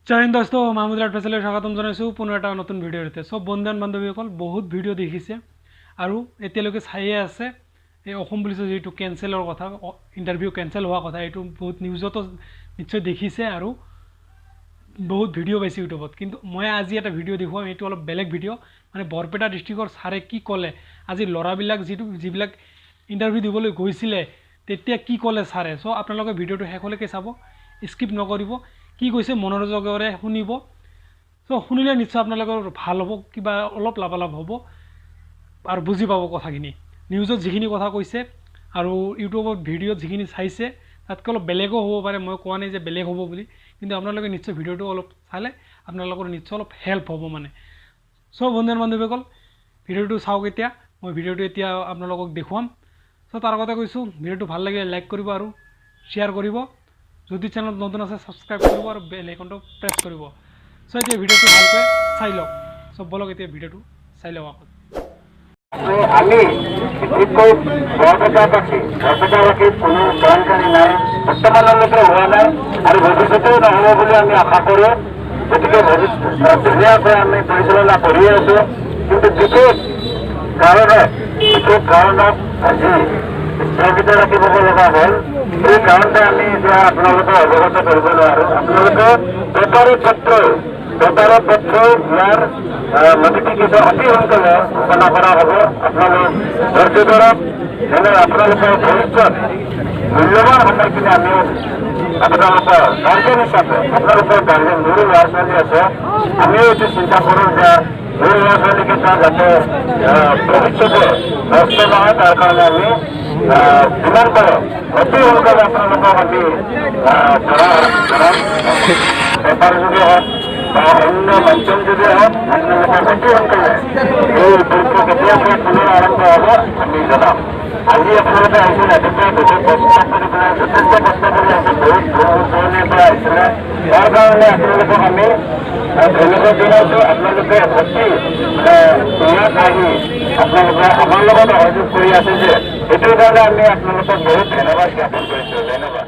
জয় হিন্দ দোস্ত মাহমুদ আৰ্ট ফেচালৈ স্বাগতম জনাইছোঁ পুনৰ এটা নতুন ভিডিঅ'তে। চব বন্ধু বান্ধৱীসকল বহুত ভিডিঅ' দেখিছে আৰু এতিয়ালৈকে চাইয়ে আছে এই অসম পুলিচৰ যিটো কেঞ্চেলৰ কথা, ইণ্টাৰভিউ কেঞ্চেল হোৱা কথা, এইটো বহুত নিউজতো নিশ্চয় দেখিছে আৰু বহুত ভিডিঅ' পাইছে ইউটিউবত। কিন্তু মই আজি এটা ভিডিঅ' দেখুৱাম, এইটো অলপ বেলেগ ভিডিঅ'। মানে বৰপেটা ডিষ্ট্ৰিক্টৰ ছাৰে কি ক'লে, আজি ল'ৰাবিলাক যিবিলাক ইণ্টাৰভিউ দিবলৈ গৈছিলে তেতিয়া কি ক'লে ছাৰে। চ' আপোনালোকে ভিডিঅ'টো শেষলৈকে চাব, স্কিপ নকৰিব, কি কৈছে মনোযোগেৰে শুনিব। চ' শুনিলে নিশ্চয় আপোনালোকৰ ভাল হ'ব, কিবা অলপ লাভালাভ হ'ব আৰু বুজি পাব কথাখিনি। নিউজত যিখিনি কথা কৈছে আৰু ইউটিউবত ভিডিঅ'ত যিখিনি চাইছে তাতকৈ অলপ বেলেগো হ'ব পাৰে, মই কোৱা নাই যে বেলেগ হ'ব বুলি, কিন্তু আপোনালোকে নিশ্চয় ভিডিঅ'টো অলপ চালে আপোনালোকৰ নিশ্চয় অলপ হেল্প হ'ব মানে। চ' বন্ধু বান্ধৱীসকল ভিডিঅ'টো চাওক। এতিয়া মই ভিডিঅ'টো এতিয়া আপোনালোকক দেখুৱাম। চ' তাৰ আগতে কৈছোঁ, ভিডিঅ'টো ভাল লাগিলে লাইক কৰিব আৰু শ্বেয়াৰ কৰিব, যদি চেনেলত নতুন আছে ছাবস্ক্ৰাইব কৰিব আৰু বেল আইকনটো প্ৰেছ কৰিব। চ' এতিয়া ভিডিঅ'টো ভালকৈ চাই লওক। চব বলক এতিয়া ভিডিঅ'টো চাই লওক আগত। আমি বিশেষকৈ বৰপেটাবাসী কোনো দৰকাৰী নাই, বৰ্তমানলৈকে হোৱা নাই আৰু ভৱিষ্যতেও নহ'ব বুলি আমি আশা কৰোঁ। গতিকে ধুনীয়াকৈ আমি পৰিচালনা কৰিয়ে আছোঁ। কিন্তু বিশেষ কাৰণত আজি স্থগিত ৰাখিব লগা হ'ল। এই কাৰণতে আমি এতিয়া আপোনালোকে অৱগত কৰিব নোৱাৰোঁ। আপোনালোকে পেপাৰৰ পত্ৰ ইয়াৰ নটিফিকেশ্যন অতি সোনকালে ঘোষণা কৰা হ'ব। আপোনালোক ধৈৰ্য ধৰক, যেনে আপোনালোকৰ ভৱিষ্যত মূল্যৱান সময়খিনি আমি আপোনালোকৰ গাৰ্জেন হিচাপে, আপোনালোকৰ গাৰ্জেন সৰু ল'ৰা ছোৱালী আছে, আমিও এইটো চিন্তা কৰোঁ যে সৰু ল'ৰা ছোৱালীকেইটা যাতে ভৱিষ্যতে নষ্ট নহয়, তাৰ কাৰণে আমি যিমান পাৰোঁ অতি সোনকালে আপোনালোকক আমি পেপাৰ যোগে হওক বা অন্য মাধ্যম যোগে হওক, আপোনালোকক অতি সোনকালে এই পৰীক্ষা কেতিয়াকৈ পুনৰ আৰম্ভ হ'ব আমি জনাম। আজি আপোনালোকে আহিছিল, ৰাতিপুৱা বহুত কষ্ট কৰি পেলাই, যথেষ্ট কষ্ট কৰি আছে, বহুত দূৰণিৰ পৰা আহিছিলে। তাৰ কাৰণে আপোনালোকক আমি ধন্যবাদ জনাইছোঁ। আপোনালোকে অতি ইয়াত আহি আপোনালোকে আমাৰ লগত সহযোগ কৰি আছে যে, এইটোৰ কাৰণে আমি আপোনালোকক বহুত ধন্যবাদ জ্ঞাপন কৰিছোঁ। ধন্যবাদ।